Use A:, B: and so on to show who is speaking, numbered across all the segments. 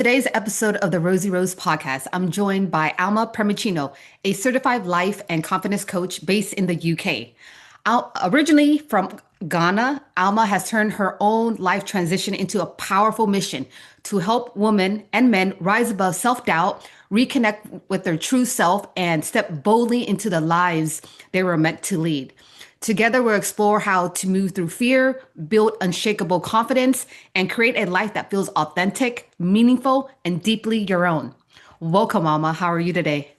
A: Today's episode of the Rosie Rose Podcast, I'm joined by Amma Primicino, a certified life and confidence coach based in the UK. Originally from Ghana, Alma has turned her own life transition into a powerful mission to help women and men rise above self-doubt, reconnect with their true self, and step boldly into the lives they were meant to lead. Together, we'll explore how to move through fear, build unshakable confidence, and create a life that feels authentic, meaningful, and deeply your own. Welcome, Alma. How are you today?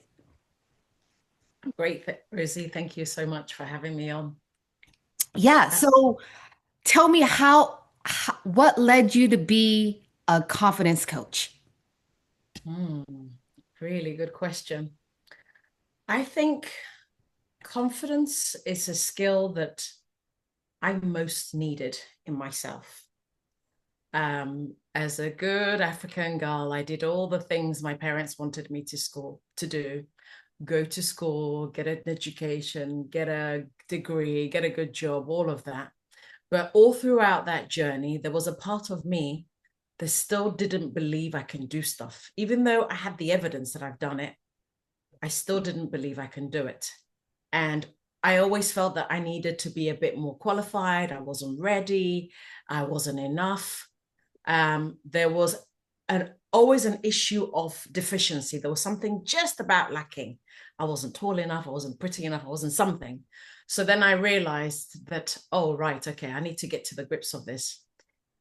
B: Great, Rosie. Thank you so much for having me on.
A: Yeah,
B: Uh,
A: so tell me what led you to be a confidence coach?
B: hmm, Really good question. I think confidence is a skill that I most needed in myself. As a good African girl, I did all the things my parents wanted me to do. Go to school, get an education, get a degree, get a good job, all of that. But all throughout that journey, there was a part of me that still didn't believe I can do stuff. Even though I had the evidence that I've done it, I still didn't believe I can do it. And I always felt that I needed to be a bit more qualified. I wasn't ready. I wasn't enough. There was always an issue of deficiency. There was something just about lacking. I wasn't tall enough. I wasn't pretty enough. I wasn't something. So then I realized that, oh, right, okay, I need to get to the grips of this.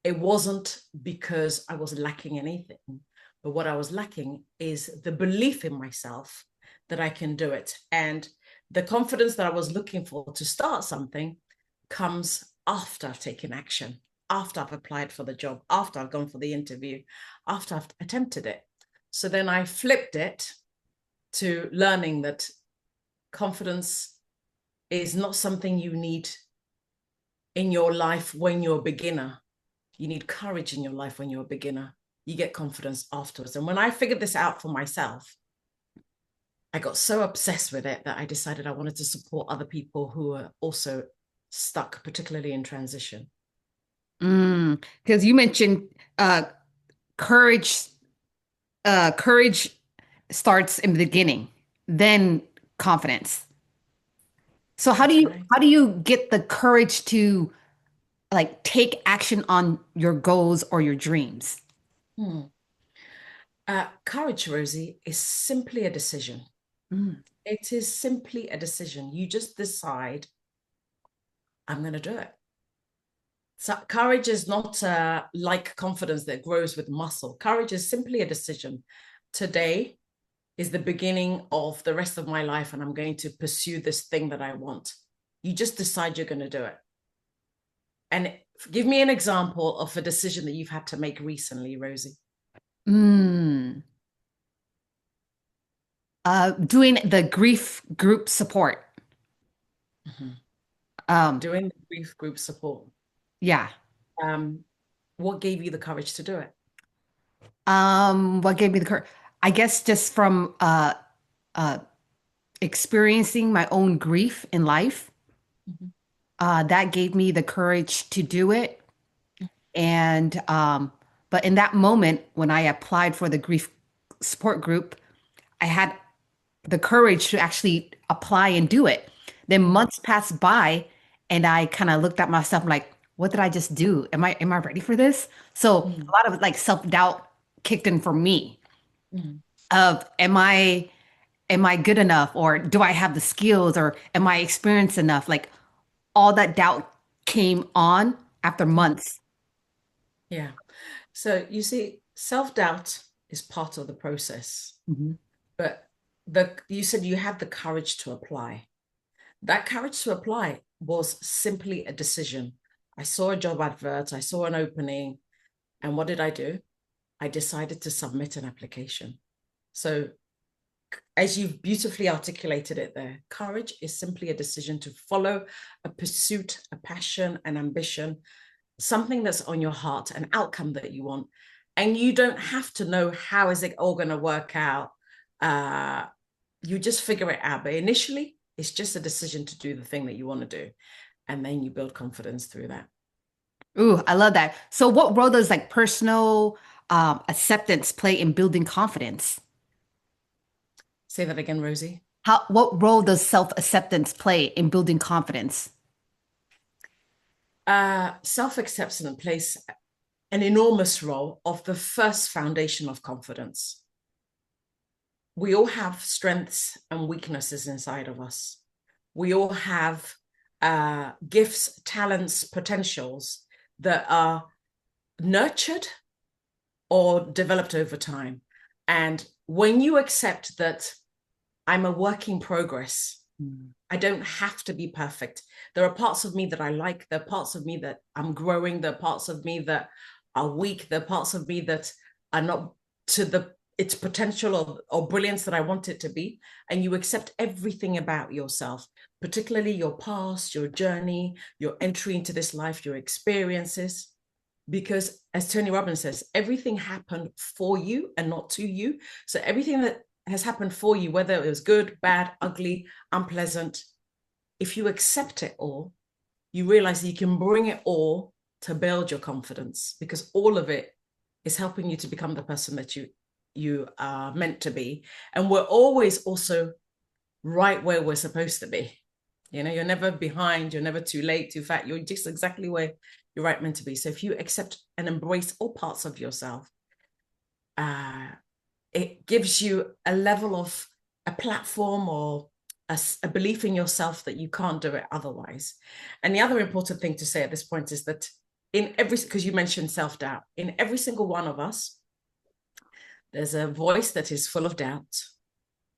B: It wasn't because I was lacking anything, but what I was lacking is the belief in myself that I can do it. And the confidence that I was looking for to start something comes after I've taken action, after I've applied for the job, after I've gone for the interview, after I've attempted it. So then I flipped it to learning that confidence is not something you need in your life when you're a beginner. You need courage in your life when you're a beginner. You get confidence afterwards. And when I figured this out for myself, I got so obsessed with it that I decided I wanted to support other people who are also stuck, particularly in transition.
A: Because you mentioned courage. Courage starts in the beginning, then confidence. So how do
B: That's
A: you
B: right.
A: how do you get the courage to like take action on your goals or your dreams?
B: Hmm. Courage, Rosie, is simply a decision.
A: Mm.
B: It is simply a decision. You just decide, I'm going to do it. So courage is not like confidence that grows with muscle. Courage is simply a decision. Today is the beginning of the rest of my life, and I'm going to pursue this thing that I want. You just decide you're going to do it. And give me an example of a decision that you've had to make recently, Rosie.
A: Mm. Doing the grief group support.
B: Mhm.
A: Um,
B: Doing the grief group support.
A: yeah.
B: Um, what gave you the courage to do it?
A: What gave me the courage? I guess just from uh experiencing my own grief in life,
B: Mhm.
A: that gave me the courage to do it. And but in that moment when I applied for the grief support group, I had the courage to actually apply and do it. Then
B: Mhm.
A: months passed by and I kind of looked at myself like, what did I just do? Am I ready for this? So a
B: Mhm.
A: lot of like self-doubt kicked in for me
B: Mhm.
A: of am I good enough or do I have the skills or am I experienced enough? Like all that doubt came on after
B: Mhm.
A: months.
B: Yeah. So you see, self-doubt is part of the process,
A: Mhm.
B: but the you said you had the courage to apply. That courage to apply was simply a decision. I saw a job advert, I saw an opening, and what did I do? I decided to submit an application. So, as you've beautifully articulated it there, courage is simply a decision to follow a pursuit, a passion, an ambition, something that's on your heart, an outcome that you want. And you don't have to know how is it all going to work out. Uh, you just figure it out. But initially, it's just a decision to do the thing that you want to do. And then you build confidence through that.
A: Ooh, I love that. So what role does like personal acceptance play in building confidence?
B: Say that again, Rosie.
A: What role does self-acceptance play in building confidence?
B: Self-acceptance plays an enormous role of the first foundation of confidence. We all have strengths and weaknesses inside of us. We all have gifts, talents, potentials that are nurtured or developed over time. And when you accept that I'm a work in progress, I don't have to be perfect. There are parts of me that I like. There are parts of me that I'm growing. There are parts of me that are weak. There are parts of me that are not to its potential or brilliance that I want it to be. And you accept everything about yourself, particularly your past, your journey, your entry into this life, your experiences. Because as Tony Robbins says, everything happened for you and not to you. So everything that has happened for you, whether it was good, bad, ugly, unpleasant, if you accept it all, you realize that you can bring it all to build your confidence, because all of it is helping you to become the person that you are meant to be. And we're always also right where we're supposed to be. You know, you're never behind, you're never too late, too fat. You're just exactly where you're right meant to be. So if you accept and embrace all parts of yourself, it gives you a level of a platform or a belief in yourself that you can't do it otherwise. And the other important thing to say at this point is that in every, because you mentioned self-doubt, in every single one of us, there's a voice that is full of doubt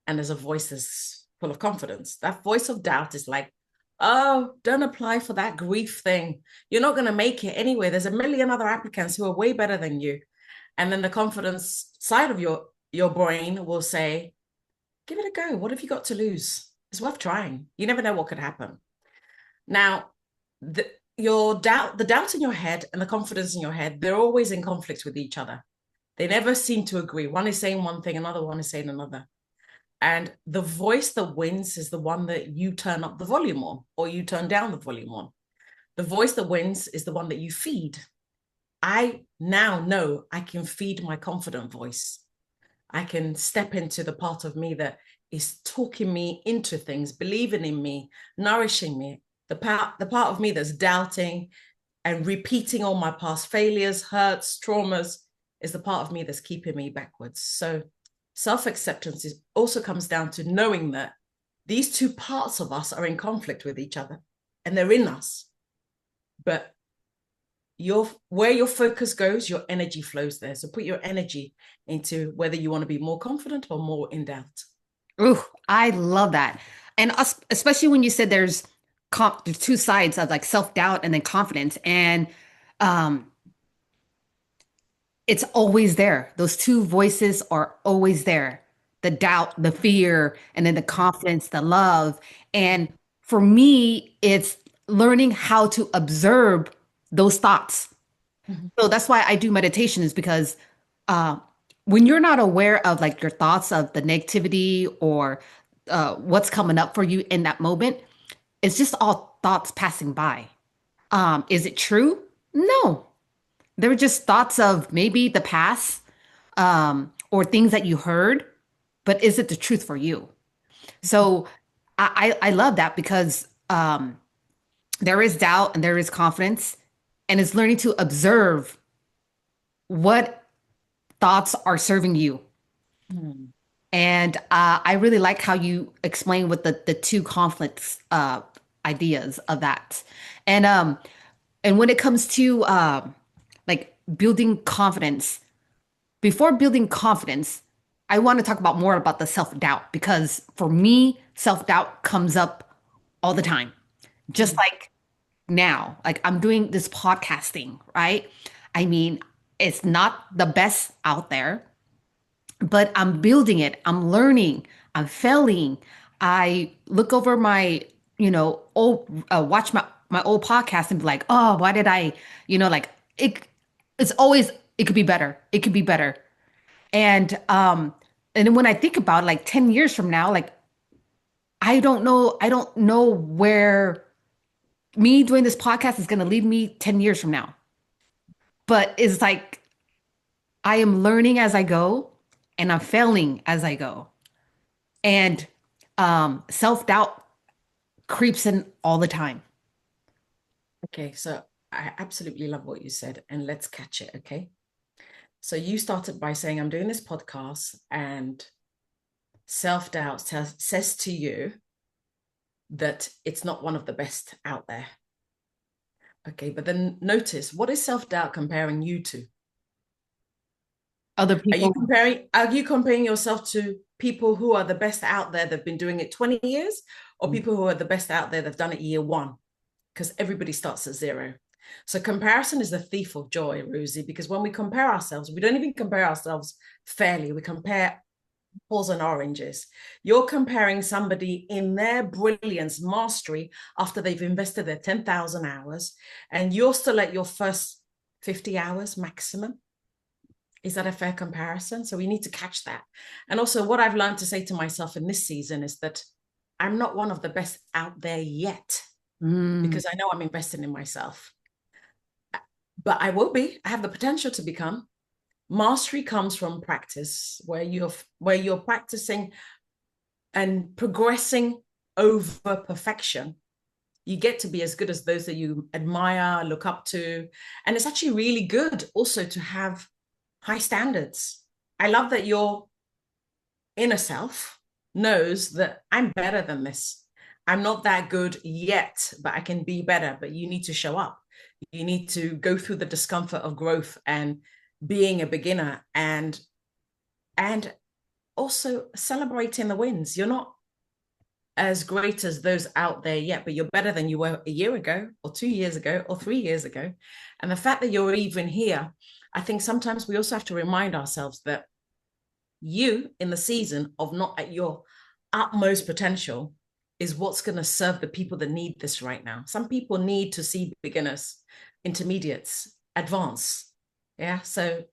B: and there's a voice that's full of confidence. That voice of doubt is like, oh, don't apply for that grief thing. You're not going to make it anyway. There's a million other applicants who are way better than you. And then the confidence side of your brain will say, give it a go. What have you got to lose? It's worth trying. You never know what could happen. Now, the doubt in your head and the confidence in your head, they're always in conflict with each other. They never seem to agree. One is saying one thing, another one is saying another. And the voice that wins is the one that you turn up the volume on, or you turn down the volume on. The voice that wins is the one that you feed. I now know I can feed my confident voice. I can step into the part of me that is talking me into things, believing in me, nourishing me. The part of me that's doubting and repeating all my past failures, hurts, traumas, is the part of me that's keeping me backwards. So self-acceptance also comes down to knowing that these two parts of us are in conflict with each other and they're in us. But where your focus goes, your energy flows there. So put your energy into whether you want to be more confident or more in doubt.
A: Ooh, I love that. And especially when you said there's two sides of like self-doubt and then confidence. And um, it's always there. Those two voices are always there. The doubt, the fear, and then the confidence, the love. And for me, it's learning how to observe those thoughts.
B: Mhm.
A: So that's why I do meditation, is because uh, when you're not aware of like your thoughts of the negativity or what's coming up for you in that moment, it's just all thoughts passing by. Is it true? No. They're just thoughts of maybe the past or things that you heard, but is it the truth for you? So I love that because there is doubt and there is confidence, and it's learning to observe what thoughts are serving you.
B: Hmm.
A: And I really like how you explain with the two conflicts ideas of that. And and when it comes to like building confidence, before building confidence, I want to talk about more about the self-doubt, because for me, self-doubt comes up all the time. Just
B: Hmm.
A: like now, like I'm doing this podcasting, right? I mean, it's not the best out there, but I'm building it. I'm learning. I'm failing. I look over my, old, watch my old podcast and be like, oh, why did I, like it, it's always, it could be better. It could be better. And then when I think about it, like 10 years from now, like I don't know where me doing this podcast is going to lead me 10 years from now. But it's like I am learning as I go and I'm failing as I go. And self-doubt creeps in all the time.
B: Okay, so I absolutely love what you said, and let's catch it, okay? So you started by saying, I'm doing this podcast, and self-doubt says to you that it's not one of the best out there. Okay, but then notice, what is self-doubt comparing you to?
A: Other people.
B: Are you comparing yourself to people who are the best out there that've been doing it 20 years, or people who are the best out there that've done it year one? Because everybody starts at zero. So comparison is the thief of joy, Rosie, because when we compare ourselves, we don't even compare ourselves fairly. We compare apples and oranges. You're comparing somebody in their brilliance, mastery, after they've invested their 10,000 hours, and you're still at your first 50 hours maximum. Is that a fair comparison? So we need to catch that. And also, what I've learned to say to myself in this season is that I'm not one of the best out there yet,
A: Mm.
B: because I know I'm investing in myself. But I will be. I have the potential to become. Mastery comes from practice, where you're practicing and progressing over perfection. You get to be as good as those that you admire, look up to. And it's actually really good also to have high standards. I love that your inner self knows that I'm better than this. I'm not that good yet, but I can be better. But you need to show up. You need to go through the discomfort of growth and being a beginner, and also celebrating the wins. You're not as great as those out there yet, but you're better than you were a year ago, or 2 years ago, or 3 years ago. And the fact that you're even here, I think sometimes we also have to remind ourselves that you in the season of not at your utmost potential is what's going to serve the people that need this right now. Some people need to see beginners, intermediates, advanced. Yeah. So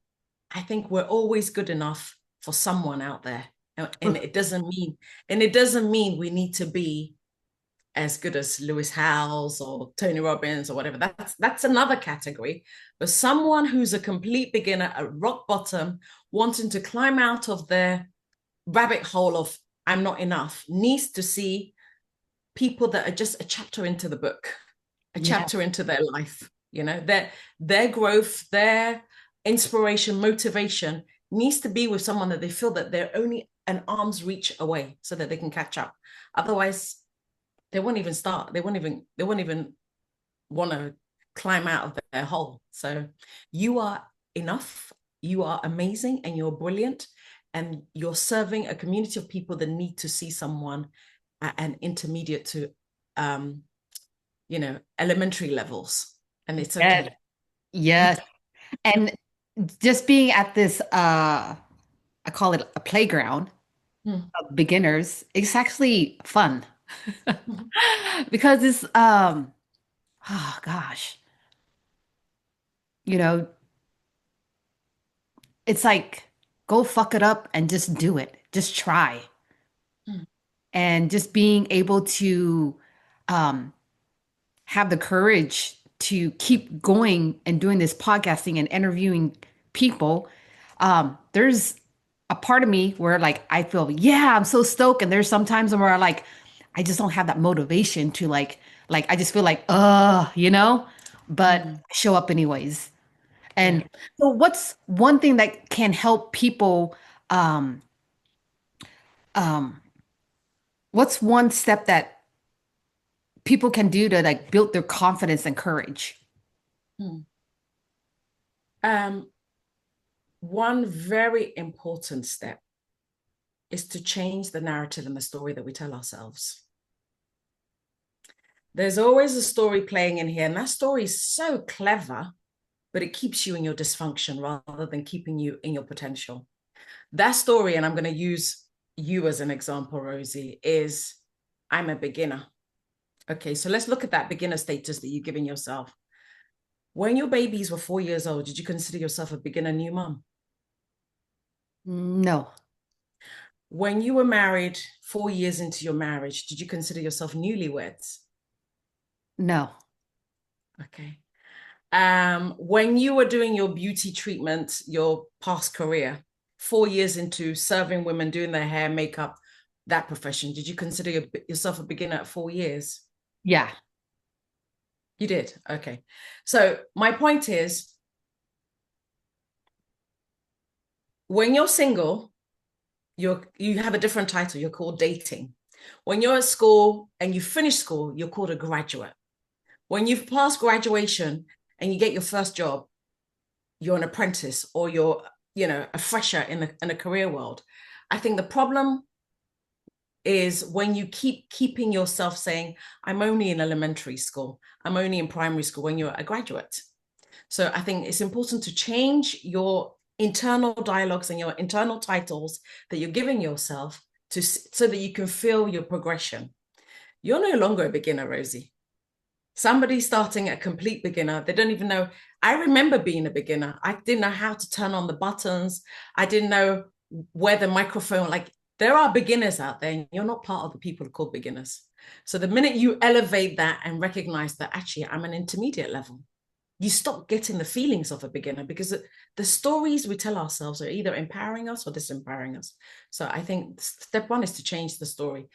B: I think we're always good enough for someone out there. And it doesn't mean we need to be as good as Lewis Howes or Tony Robbins or whatever. That's another category. But someone who's a complete beginner at rock bottom, wanting to climb out of their rabbit hole of I'm not enough, needs to see people that are just a chapter into the book, a
A: Yeah.
B: chapter into their life. Their growth, their inspiration, motivation needs to be with someone that they feel that they're only an arm's reach away so that they can catch up. Otherwise, they won't even start. They won't even want to climb out of their hole. So you are enough, you are amazing, and you're brilliant, and you're serving a community of people that need to see someone at an intermediate to elementary levels. And it's
A: Yes.
B: okay.
A: Yes. And just being at this I call it a playground
B: Mm.
A: of beginners, it's actually fun because it's oh gosh, you know, it's like go fuck it up and just do it. Just try.
B: Mm.
A: And just being able to um have the courage to keep going and doing this podcasting and interviewing people. There's a part of me where like I feel, yeah, I'm so stoked. And there's sometimes where I just don't have that motivation to like I just feel like, but
B: Mm.
A: show up anyways.
B: Yeah.
A: And so what's one thing that can help people um um what's one step that people can do to like build their confidence and courage?
B: Mm. Um, One very important step is to change the narrative and the story that we tell ourselves. There's always a story playing in here, and that story is so clever, but it keeps you in your dysfunction rather than keeping you in your potential. That story, and I'm going to use you as an example, Rosie, is I'm a beginner. Okay, so let's look at that beginner status that you're giving yourself. When your babies were 4 years old, did you consider yourself a beginner new mom?
A: No,
B: When you were married, 4 years into your marriage, did you consider yourself newlyweds?
A: no.
B: Okay. When you were doing your beauty treatment, your past career, 4 years into serving women, doing their hair, makeup, that profession, did you consider yourself a beginner at 4 years?
A: Yeah.
B: You did. Okay. So my point is, when you're single, you have a different title. You're called dating. When you're at school and you finish school, you're called a graduate. When you've passed graduation and you get your first job, you're an apprentice, or you're, a fresher in the career world. I think the problem is when you keep keeping yourself saying, I'm only in elementary school, I'm only in primary school, when you're a graduate. So I think it's important to change your internal dialogues and your internal titles that you're giving yourself so that you can feel your progression. You're no longer a beginner, Rosie. Somebody starting a complete beginner, they don't even know. I remember being a beginner. I didn't know how to turn on the buttons. I didn't know where the microphone, like, there are beginners out there, and you're not part of the people called beginners. So the minute you elevate that and recognize that actually I'm an intermediate level, you stop getting the feelings of a beginner, because the stories we tell ourselves are either empowering us or disempowering us. So I think step one is to change the story.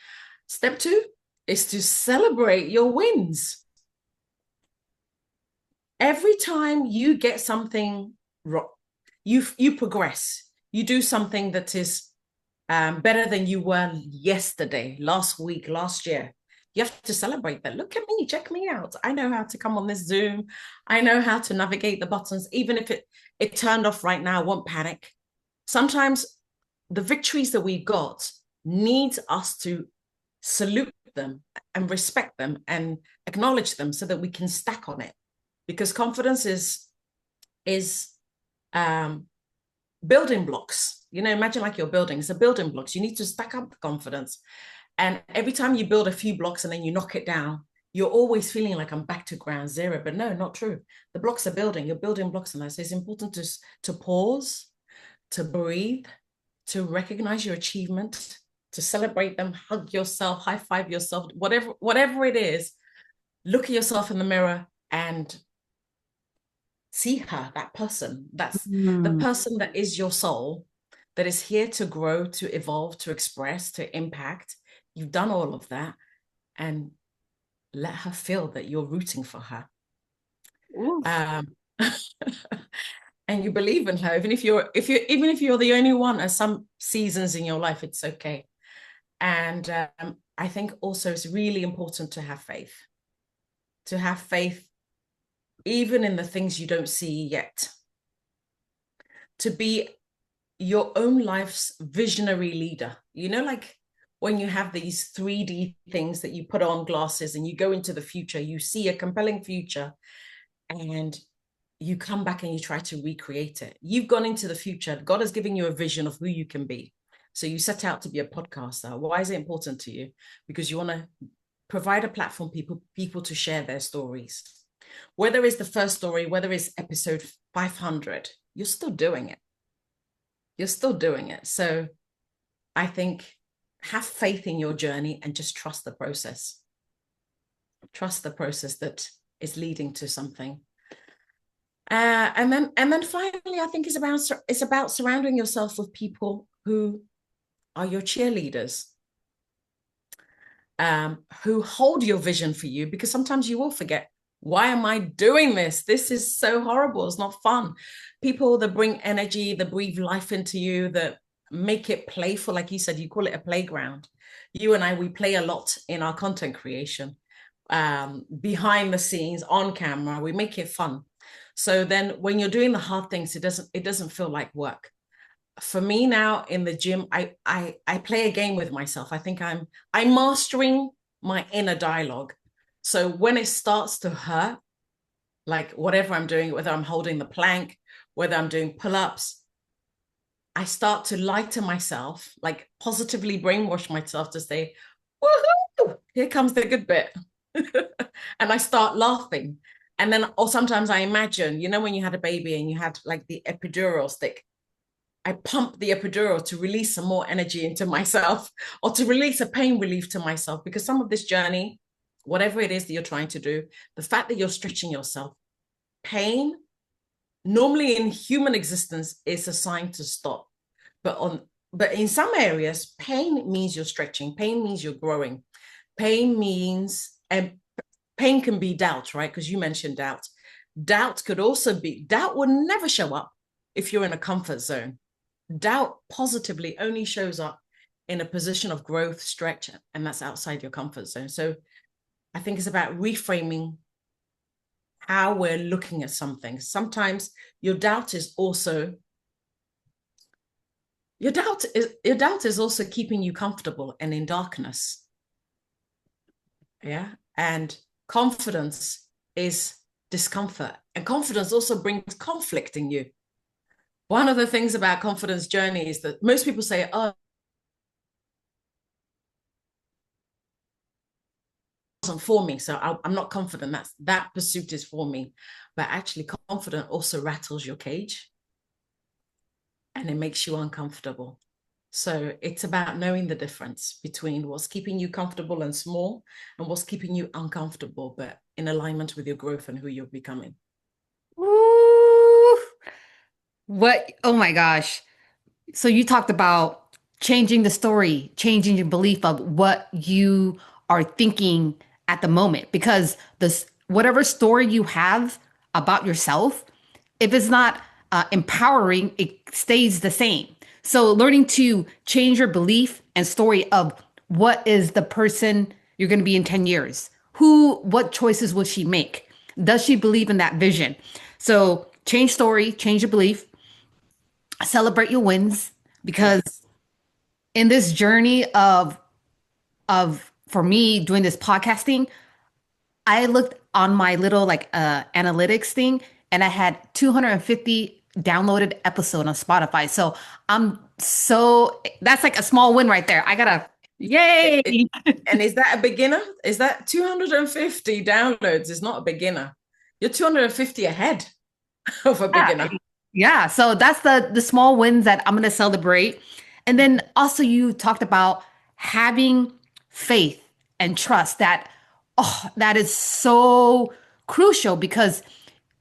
B: Step two is to celebrate your wins. Every time you get something wrong, you progress. You do something that is better than you were yesterday, last week, last year. You have to celebrate that. Look at me, check me out. I know how to come on this Zoom. I know how to navigate the buttons. Even if it turned off right now, I won't panic. Sometimes the victories that we got needs us to salute them and respect them and acknowledge them so that we can stack on it. Because confidence is building blocks. Imagine like your building. It's a building blocks. You need to stack up the confidence. And every time you build a few blocks and then you knock it down, you're always feeling like I'm back to ground zero. But no, not true. The blocks are building. You're building blocks. And so it's important to pause, to breathe, to recognize your achievement, to celebrate them, hug yourself, high five yourself, whatever it is. Look at yourself in the mirror and see her, that person. That's the person that is your soul, that is here to grow, to evolve, to express, to impact. You've done all of that, and let her feel that you're rooting for her. And you believe in her, even if you're the only one at some seasons in your life, it's okay. And I think also it's really important to have faith even in the things you don't see yet, to be your own life's visionary leader. Like when you have these 3D things that you put on glasses and you go into the future, you see a compelling future, and you come back and you try to recreate it. You've gone into the future. God has given you a vision of who you can be. So you set out to be a podcaster. Why is it important to you? Because you want to provide a platform for people to share their stories. Whether it's the first story, whether it's episode 500, you're still doing it. You're still doing it. So I think have faith in your journey and just trust the process. Trust the process that is leading to something. And then finally, I think it's about surrounding yourself with people who are your cheerleaders, who hold your vision for you, because sometimes you will forget, why am I doing this? This is so horrible. It's not fun. People that bring energy, that breathe life into you, that make it playful. Like you said, you call it a playground. You and I, we play a lot in our content creation, behind the scenes, on camera. We make it fun. So then when you're doing the hard things, it doesn't feel like work. For me now in the gym, I play a game with myself. I think I'm mastering my inner dialogue. So when it starts to hurt, like whatever I'm doing, whether I'm holding the plank, whether I'm doing pull-ups, I start to lie to myself, like positively brainwash myself to say, woohoo, here comes the good bit. And I start laughing. And then, or sometimes I imagine, when you had a baby and you had like the epidural stick, I pump the epidural to release some more energy into myself, or to release a pain relief to myself, because some of this journey, whatever it is that you're trying to do, the fact that you're stretching yourself, pain normally in human existence is a sign to stop. But in some areas, pain means you're stretching, pain means you're growing. Pain means and pain can be doubt, right? Because you mentioned doubt. Doubt would never show up if you're in a comfort zone. Doubt positively only shows up in a position of growth, stretch, and that's outside your comfort zone. So I think it's about reframing how we're looking at something. Sometimes your doubt is also your doubt is also keeping you comfortable and in darkness. Yeah. And confidence is discomfort. And confidence also brings conflict in you. One of the things about confidence journey is that most people say, oh, it wasn't for me. So I'm not confident that pursuit is for me. But actually, confidence also rattles your cage and it makes you uncomfortable. So it's about knowing the difference between what's keeping you comfortable and small and what's keeping you uncomfortable, but in alignment with your growth and who you're becoming.
A: Ooh, what? Oh my gosh. So you talked about changing the story, changing your belief of what you are thinking at the moment, because this whatever story you have about yourself, if it's not empowering, it stays the same. So learning to change your belief and story of what is the person you're going to be in 10 years? What choices will she make? Does she believe in that vision? So change story, change your belief, celebrate your wins, because
B: Yes.
A: in this journey of for me doing this podcasting, I looked on my little like analytics thing and I had 250 downloaded episode on Spotify. So that's like a small win right there. I gotta
B: It,
A: yay.
B: it, and is that a beginner? Is that 250 downloads? Is not a beginner. You're 250 ahead of a
A: Yeah.
B: beginner.
A: Yeah. So that's the small wins that I'm gonna celebrate. And then also you talked about having faith and trust that that is so crucial because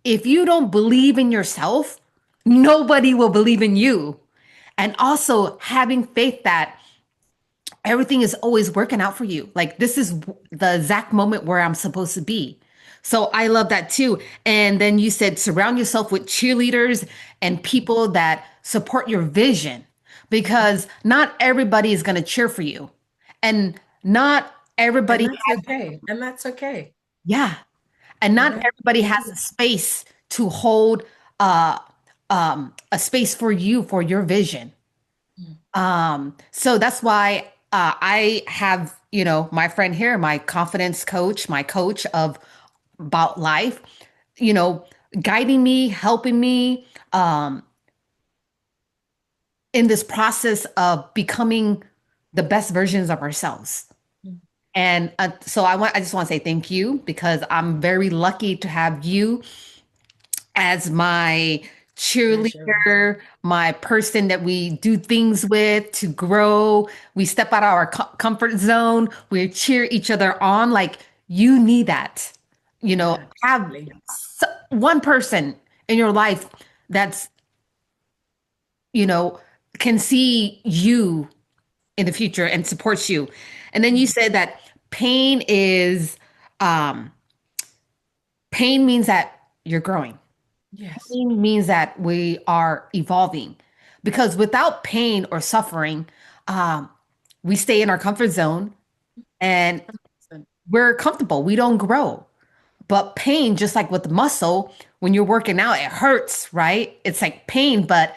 A: if you don't believe in yourself, nobody will believe in you. And also having faith that everything is always working out for you. Like this is the exact moment where I'm supposed to be. So I love that too. And then you said surround yourself with cheerleaders and people that support your vision because not everybody is going to cheer for you. And not
B: And
A: everybody
B: that's
A: has,
B: okay. And that's okay.
A: yeah. And
B: You
A: not
B: know?
A: everybody has a space to hold uh, a space for you for your vision. So that's why I have, my friend here, my confidence coach, my coach of about life, you know, guiding me, helping me in this process of becoming the best versions of ourselves. And so I just want to say thank you because I'm very lucky to have you as my
B: Pleasure.
A: cheerleader, my person that we do things with to grow. We step out of our comfort zone. We cheer each other on. Like you need that.
B: Yeah,
A: Have
B: absolutely.
A: one person in your life that's, you know, can see you in the future and supports you. And then you said that pain is, um, pain means that you're growing.
B: Yes.
A: Pain means that we are evolving because without pain or suffering, um, we stay in our comfort zone and we're comfortable. We don't grow. But pain, just like with the muscle, when you're working out, it hurts, right? It's like pain, but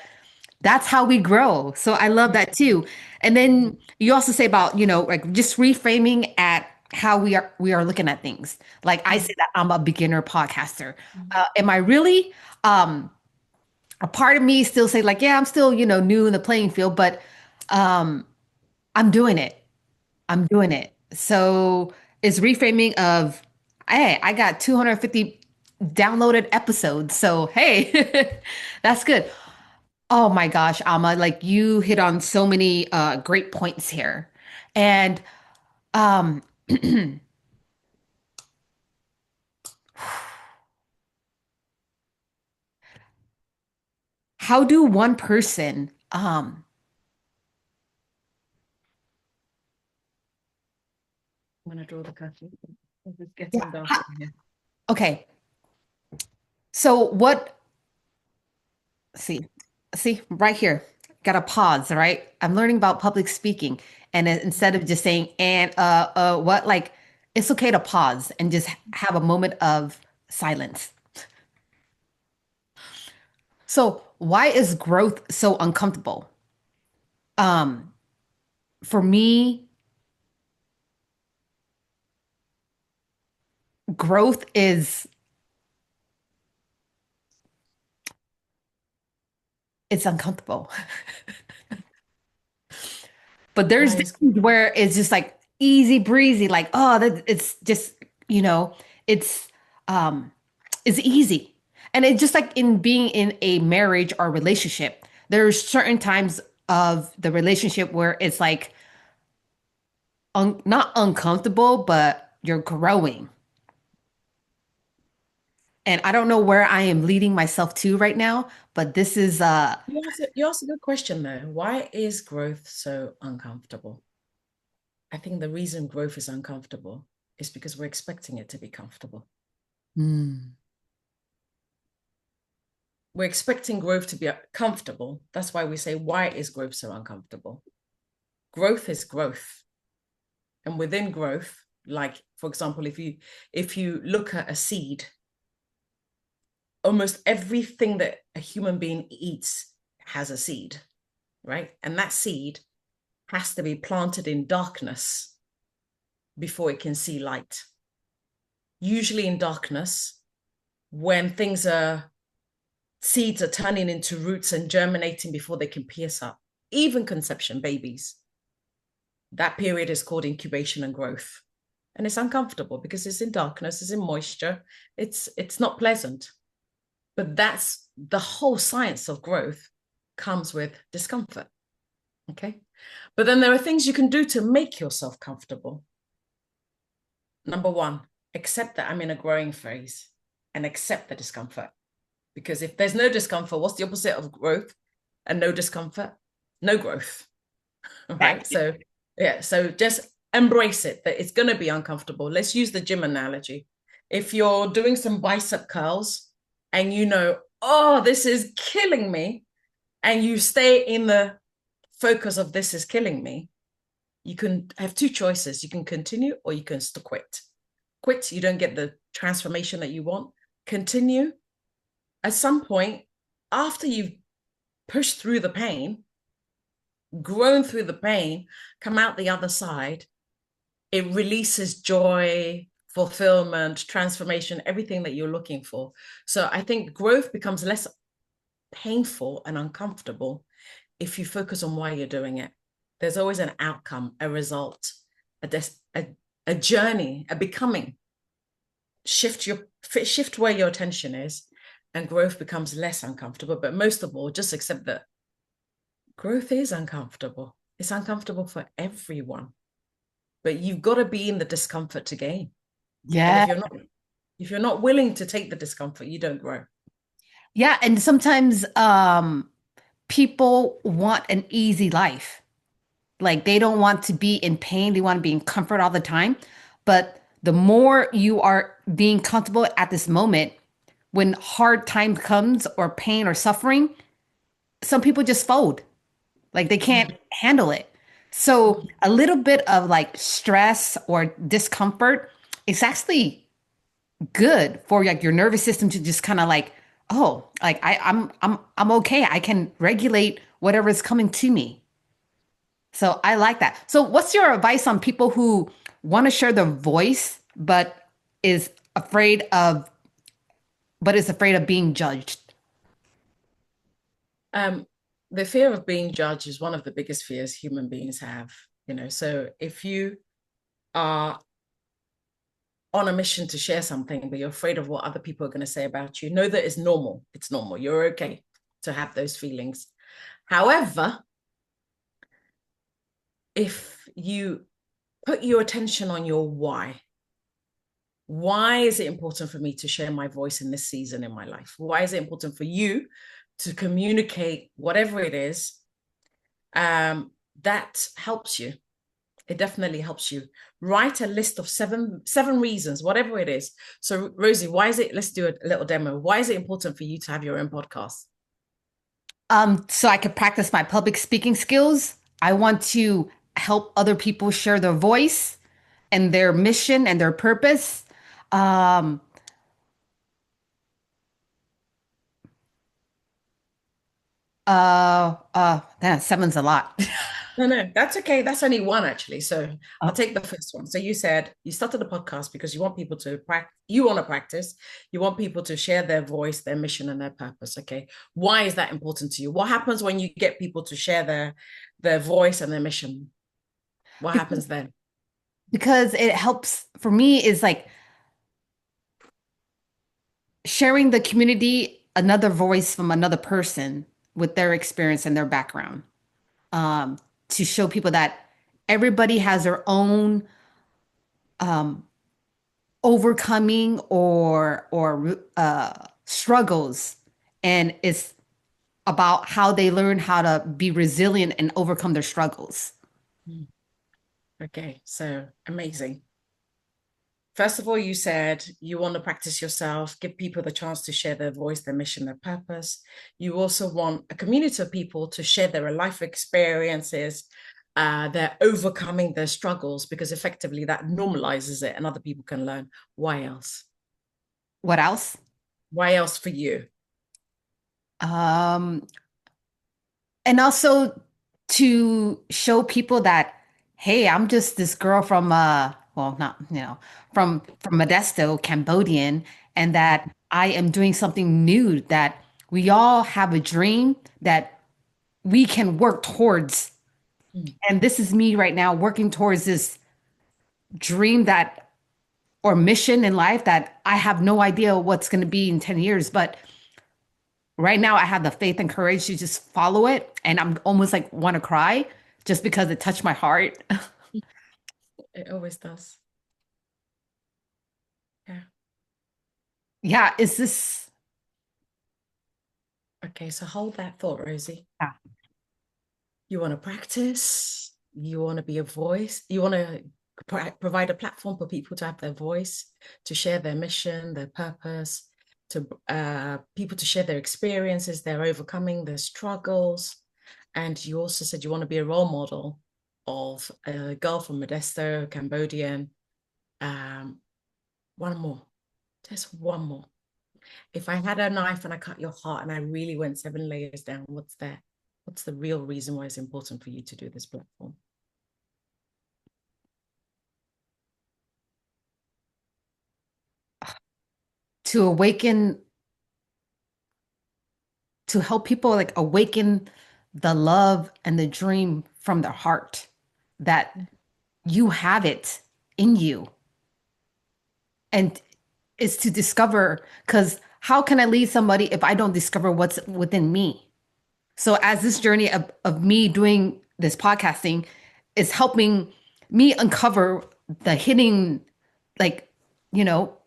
A: that's how we grow. So I love that too. And then you also say about, like just reframing at how we are looking at things. Like I say that I'm a beginner podcaster. Am I really? Um, a part of me still say like, yeah, I'm still, new in the playing field, but um, I'm doing it. I'm doing it. So it's reframing of, hey, I got 250 downloaded episodes. So hey, that's good. Oh my gosh, Amma, like you hit on so many great points here. And um, how do one person
B: I'm gonna draw the curtain. It's
A: yeah,
B: getting dark in here.
A: okay. So what see see right here. Got to pause, right? I'm learning about public speaking and instead of just saying and what like it's okay to pause and just have a moment of silence. So, why is growth so uncomfortable? Um for me, growth is it's uncomfortable. But there's
B: Why
A: days
B: is
A: where it's just like easy breezy, like, oh, it's just, you know, it's um it's easy. And it's just like in being in a marriage or relationship, there's certain times of the relationship where it's like not uncomfortable, but you're growing. And I don't know where I am leading myself to right now, but this is
B: you asked a good question though. Why is growth so uncomfortable? I think the reason growth is uncomfortable is because we're expecting it to be comfortable.
A: mm,
B: We're expecting growth to be comfortable. That's why we say, why is growth so uncomfortable? Growth is growth. And within growth, like for example, if you look at a seed, almost everything that a human being eats has a seed, right? And that seed has to be planted in darkness before it can see light. Usually in darkness, when seeds are turning into roots and germinating before they can pierce up, even conception babies, that period is called incubation and growth. And it's uncomfortable because it's in darkness, it's in moisture, it's not pleasant. But that's the whole science of growth comes with discomfort. Okay. But then there are things you can do to make yourself comfortable. Number one, accept that I'm in a growing phase and accept the discomfort. Because if there's no discomfort, what's the opposite of growth and no discomfort? No growth. Right.
A: facts.
B: So, yeah. So just embrace it that it's going to be uncomfortable. Let's use the gym analogy. If you're doing some bicep curls and you know, oh, this is killing me, and you stay in the focus of this is killing me, you can have two choices. You can continue or you can still quit. Quit, you don't get the transformation that you want. Continue. At some point, after you've pushed through the pain, grown through the pain, come out the other side, it releases joy, fulfillment, transformation, everything that you're looking for. So I think growth becomes less painful and uncomfortable if you focus on why you're doing it. There's always an outcome, a result, a journey, a becoming. Shift where your attention is, and growth becomes less uncomfortable. But most of all, just accept that growth is uncomfortable. It's uncomfortable for everyone. But you've got to be in the discomfort to gain. And
A: Yeah.
B: if you're not willing to take the discomfort, you don't grow.
A: Yeah, and sometimes people want an easy life. Like they don't want to be in pain, they want to be in comfort all the time. But the more you are being comfortable at this moment, when hard time comes or pain or suffering, some people just fold. Like they can't handle it. So a little bit of like stress or discomfort, it's actually good for like your nervous system to just kind of like, oh, like I'm okay. I can regulate whatever is coming to me. So I like that. So what's your advice on people who want to share their voice is afraid of is afraid of being judged?
B: Um, the fear of being judged is one of the biggest fears human beings have. So if you are on a mission to share something, but you're afraid of what other people are going to say about you, know that it's normal. It's normal. You're okay to have those feelings. However, if you put your attention on your why is it important for me to share my voice in this season in my life? Why is it important for you to communicate whatever it is, that helps you. It definitely helps you. Write a list of seven reasons, whatever it is. So, Rosie, why is it? Let's do a little demo. Why is it important for you to have your own podcast?
A: So I could practice my public speaking skills. I want to help other people share their voice and their mission and their purpose. Um, seven's a lot.
B: No, that's okay. That's only one actually. So I'll
A: Oh,
B: take the first one. So you said you started the podcast because you want people to practice. You want to practice. You want people to share their voice, their mission, and their purpose. Okay. Why is that important to you? What happens when you get people to share their voice and their mission? What
A: because,
B: happens then?
A: because it helps for me is like sharing the community another voice from another person with their experience and their background. Um, to show people that everybody has their own um, overcoming or struggles, and it's about how they learn how to be resilient and overcome their struggles.
B: Okay, so amazing. First of all, you said you want to practice yourself, give people the chance to share their voice, their mission, their purpose. You also want a community of people to share their life experiences, their overcoming their struggles, because effectively that normalizes it and other people can learn. Why else?
A: What else?
B: Why else for you?
A: Um, and also to show people that, hey, I'm just this girl from well, not, from Modesto, Cambodian, and that I am doing something new, that we all have a dream that we can work towards.
B: Mm.
A: And this is me right now working towards this dream that or mission in life that I have no idea what's going to be in 10 years, but right now I have the faith and courage to just follow it, and I'm almost like want to cry just because it touched my heart.
B: It always does. Yeah.
A: Yeah, is this
B: Okay, so hold that thought, Rosie.
A: yeah.
B: You want to practice, you want to be a voice, you want to provide a platform for people to have their voice, to share their mission, their purpose, to people to share their experiences, their overcoming, their struggles. And you also said you want to be a role model of a girl from Modesto, Cambodian. One more, just one more. If I had a knife and I cut your heart and I really went 7 layers down, what's there? What's the real reason why it's important for you to do this platform?
A: To awaken, to help people like awaken the love and the dream from their heart, that you have it in you, and it's to discover, because how can I lead somebody if I don't discover what's within me? So as this journey of me doing this podcasting is helping me uncover the hidden, like, you know,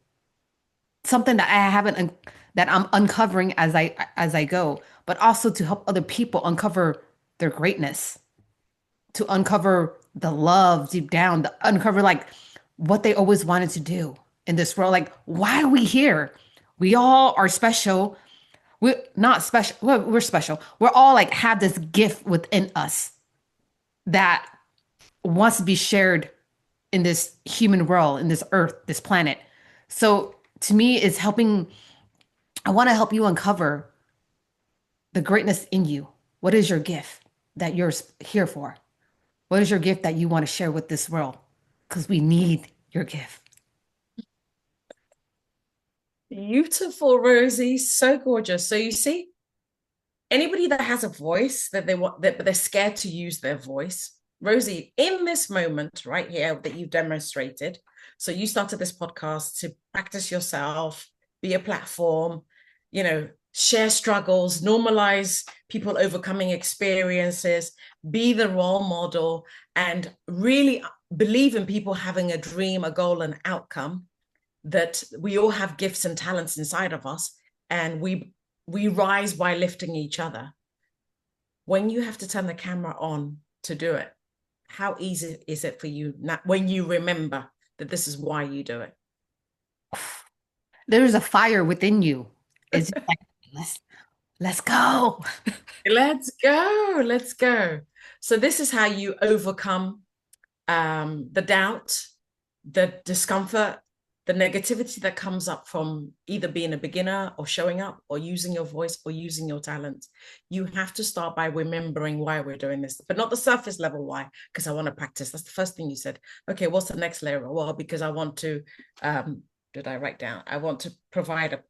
A: something that I haven't that I'm uncovering as I go, but also to help other people uncover their greatness, to uncover the love deep down, to uncover like what they always wanted to do in this world. Like, why are we here? We all are special. We're not special. We're special. We're all like have this gift within us that wants to be shared in this human world, in this earth, this planet. So to me, it's helping. I want to help you uncover the greatness in you. What is your gift that you're here for? What is your gift that you want to share with this world? Because we need your gift.
B: Beautiful, Rosie. So gorgeous. So you see, anybody that has a voice that they want, that they're scared to use their voice, Rosie, in this moment right here that you've demonstrated. So you started this podcast to practice yourself, be a platform, share struggles, normalize people overcoming experiences, be the role model, and really believe in people having a dream, a goal, an outcome, that we all have gifts and talents inside of us, and we rise by lifting each other. When you have to turn the camera on to do it, how easy is it for you now, when you remember that this is why you do it?
A: There's a fire within you. It's just like, let's go.
B: Let's go. Let's go. So this is how you overcome the doubt, the discomfort, the negativity that comes up from either being a beginner or showing up or using your voice or using your talent. You have to start by remembering why we're doing this, but not the surface level why, because I want to practice. That's the first thing you said. Okay, what's the next layer? Well, because I want to, did I write down? I want to provide a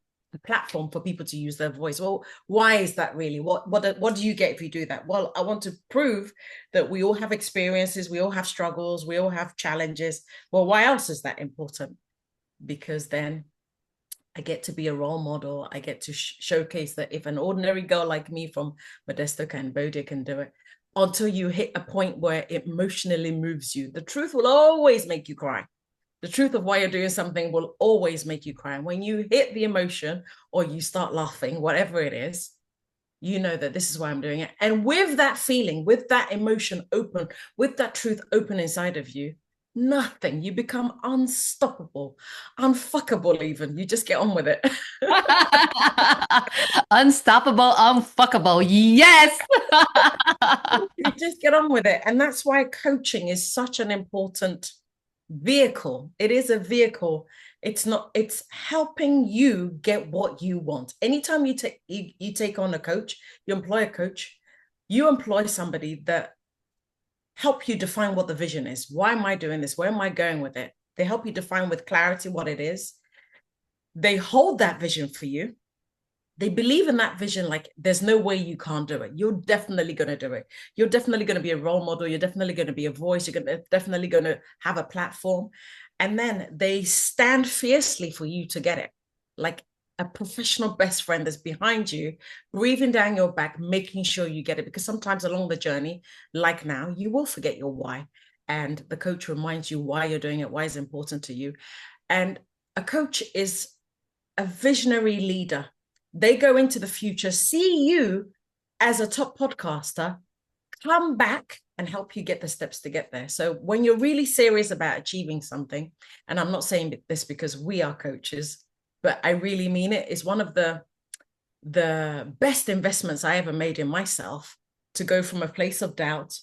B: platform for people to use their voice. Well, why is that really? What do you get if you do that? Well, I want to prove that we all have experiences, we all have struggles, we all have challenges. Well, why else is that important? Because then I get to be a role model. I get to showcase that if an ordinary girl like me from Modesto, Cambodia can do it, until you hit a point where it emotionally moves you. The truth will always make you cry. The truth of why you're doing something will always make you cry. And when you hit the emotion or you start laughing, whatever it is, you know that this is why I'm doing it. And with that feeling, with that emotion open, with that truth open inside of you, nothing, you become unstoppable, unfuckable even. You just get on with it.
A: Unstoppable, unfuckable. Yes.
B: You just get on with it. And that's why coaching is such an important vehicle. It is a vehicle. It's not, it's helping you get what you want. Anytime you take on a coach, you employ a coach, you employ somebody that help you define what the vision is. Why am I doing this? Where am I going with it? They help you define with clarity what it is. They hold that vision for you. They believe in that vision, like there's no way you can't do it. You're definitely going to do it. You're definitely going to be a role model. You're definitely going to be a voice. Definitely going to have a platform. And then they stand fiercely for you to get it. Like a professional best friend that's behind you, breathing down your back, making sure you get it. Because sometimes along the journey, like now, you will forget your why. And the coach reminds you why you're doing it, why it's important to you. And a coach is a visionary leader. They go into the future, see you as a top podcaster, come back and help you get the steps to get there. So when you're really serious about achieving something, and I'm not saying this because we are coaches, but I really mean it, is one of the best investments I ever made in myself, to go from a place of doubt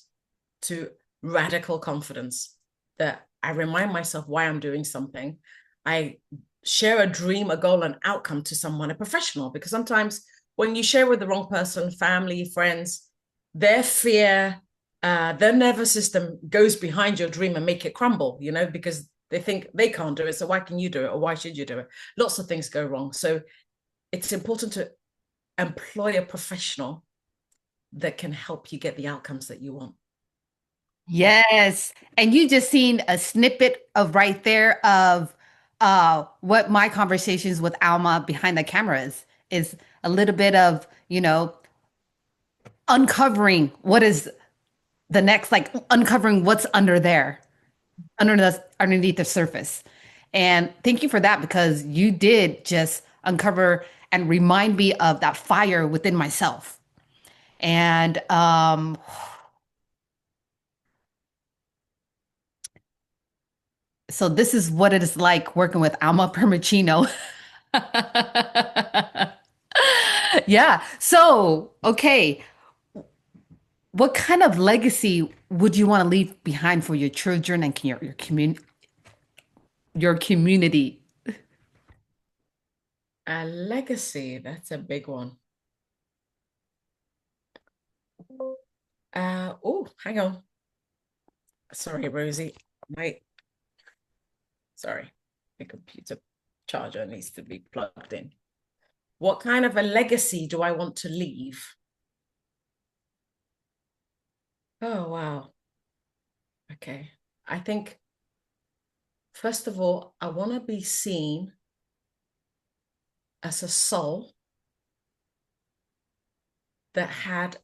B: to radical confidence, that I remind myself why I'm doing something. I share a dream, a goal, an outcome to someone, a professional, because sometimes when you share with the wrong person, family, friends, their fear, their nervous system goes behind your dream and make it crumble, because they think they can't do it. So why can you do it? Or why should you do it? Lots of things go wrong. So it's important to employ a professional that can help you get the outcomes that you want.
A: Yes. And you just seen a snippet of right there of what my conversations with Alma behind the cameras is a little bit of, uncovering what is the next, like uncovering what's under there, underneath the surface. And thank you for that, because you did just uncover and remind me of that fire within myself. And so this is what it is like working with Amma Primicino. Yeah. So, okay. What kind of legacy would you want to leave behind for your children and your community?
B: A legacy, that's a big one. Oh, hang on. Sorry, Rosie. Sorry, the computer charger needs to be plugged in. What kind of a legacy do I want to leave? Oh, wow. Okay. I think, first of all, I want to be seen as a soul that had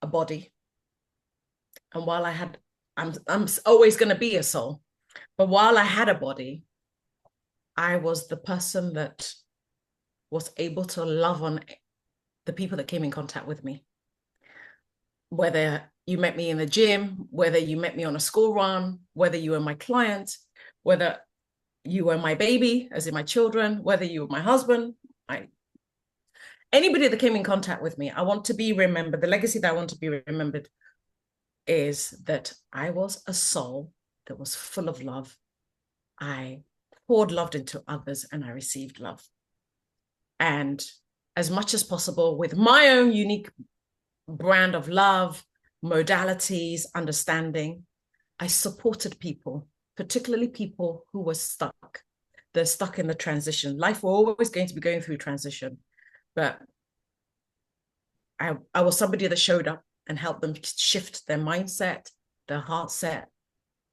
B: a body. And while I'm always going to be a soul, but while I had a body, I was the person that was able to love on the people that came in contact with me. Whether you met me in the gym, whether you met me on a school run, whether you were my client, whether you were my baby, as in my children, whether you were my husband, anybody that came in contact with me, I want to be remembered. The legacy that I want to be remembered is that I was a soul that was full of love. I poured love into others and I received love. And as much as possible, with my own unique brand of love, modalities, understanding, I supported people, particularly people who were stuck. They're stuck in the transition. Life, we're always going to be going through transition. But I was somebody that showed up and helped them shift their mindset, their heart set.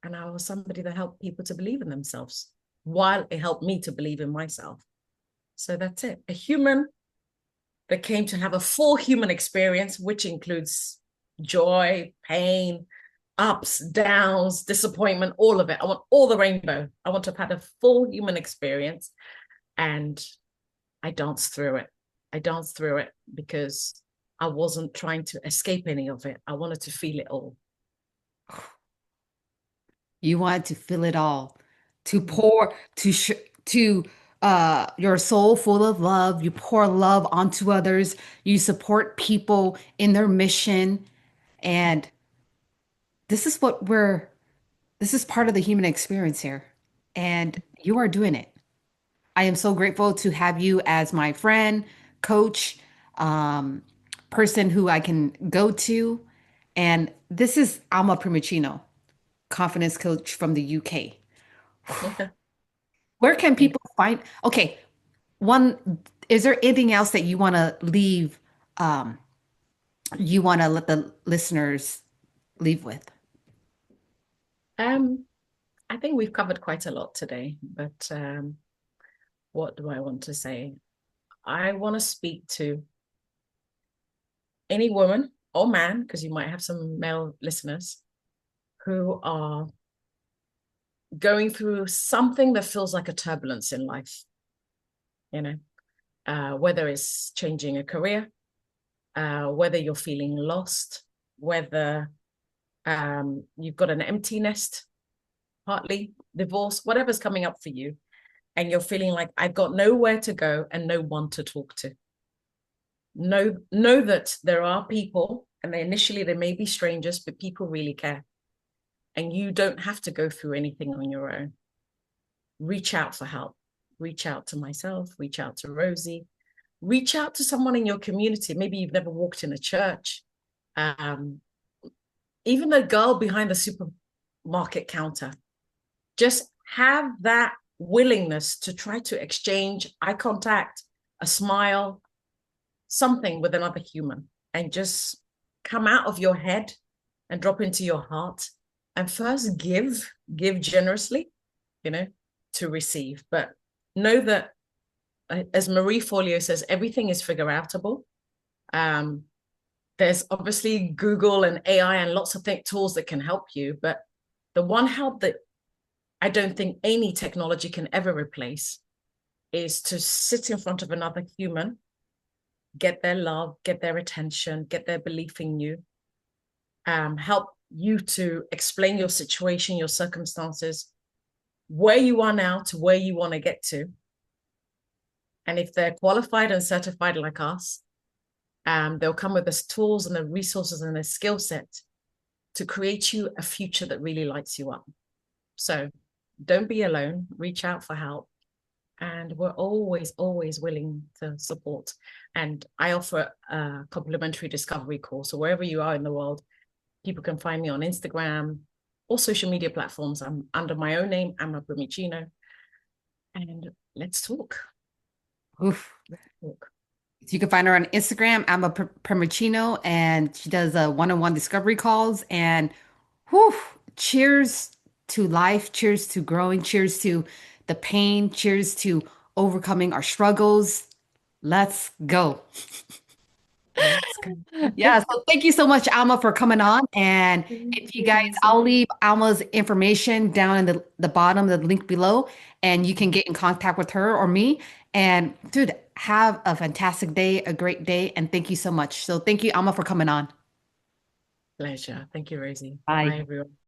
B: And I was somebody that helped people to believe in themselves while it helped me to believe in myself. So that's it. A human that came to have a full human experience, which includes joy, pain, ups, downs, disappointment, all of it. I want all the rainbow. I want to have had a full human experience. And I danced through it. I danced through it because I wasn't trying to escape any of it. I wanted to feel it all.
A: You wanted to feel it all, to pour, to your soul full of love. You pour love onto others. You support people in their mission, and this is what we're. This is part of the human experience here, and you are doing it. I am so grateful to have you as my friend, coach, um, person who I can go to, and this is Alma Primicino, confidence coach from the UK.
B: Okay.
A: Where can people find? Okay, one, is there anything else that you want to leave, um, you want to let the listeners leave with?
B: Um, I think we've covered quite a lot today, but what do I want to say? I want to speak to any woman or man, because you might have some male listeners who are going through something that feels like a turbulence in life, you know, whether it's changing a career, whether you're feeling lost, whether you've got an empty nest, partly divorce, whatever's coming up for you, and you're feeling like I've got nowhere to go and no one to talk to. Know that there are people, and initially they may be strangers, but people really care. And you don't have to go through anything on your own. Reach out for help. Reach out to myself, reach out to Rosie, reach out to someone in your community. Maybe you've never walked in a church. Even the girl behind the supermarket counter. Just have that willingness to try to exchange eye contact, a smile, something with another human, and just come out of your head and drop into your heart. And first give generously, to receive. But know that, as Marie Forleo says, everything is figure outable. There's obviously Google and AI and lots of tools that can help you. But the one help that I don't think any technology can ever replace is to sit in front of another human, get their love, get their attention, get their belief in you, help you to explain your situation, your circumstances, where you are now to where you want to get to. And if they're qualified and certified like us, they'll come with the tools and the resources and the skill set to create you a future that really lights you up. So don't be alone, reach out for help. And we're always, always willing to support. And I offer a complimentary discovery call. So wherever you are in the world, people can find me on Instagram or social media platforms. I'm under my own name, Amma Primicino. And let's talk.
A: Oof. Let's talk. You can find her on Instagram, Amma Primicino, and she does one-on-one discovery calls. And whew, cheers to life, cheers to growing, cheers to the pain, cheers to overcoming our struggles. Let's go.
B: Let's go.
A: Yeah, so thank you so much, Alma, for coming on. And if you guys, I'll leave Alma's information down in the bottom, the link below, and you can get in contact with her or me. And dude, Have a fantastic day, a great day, and thank you so much. So thank you, Alma, for coming on.
B: Pleasure. Thank you, Rosie. Bye,
A: Bye.
B: everyone.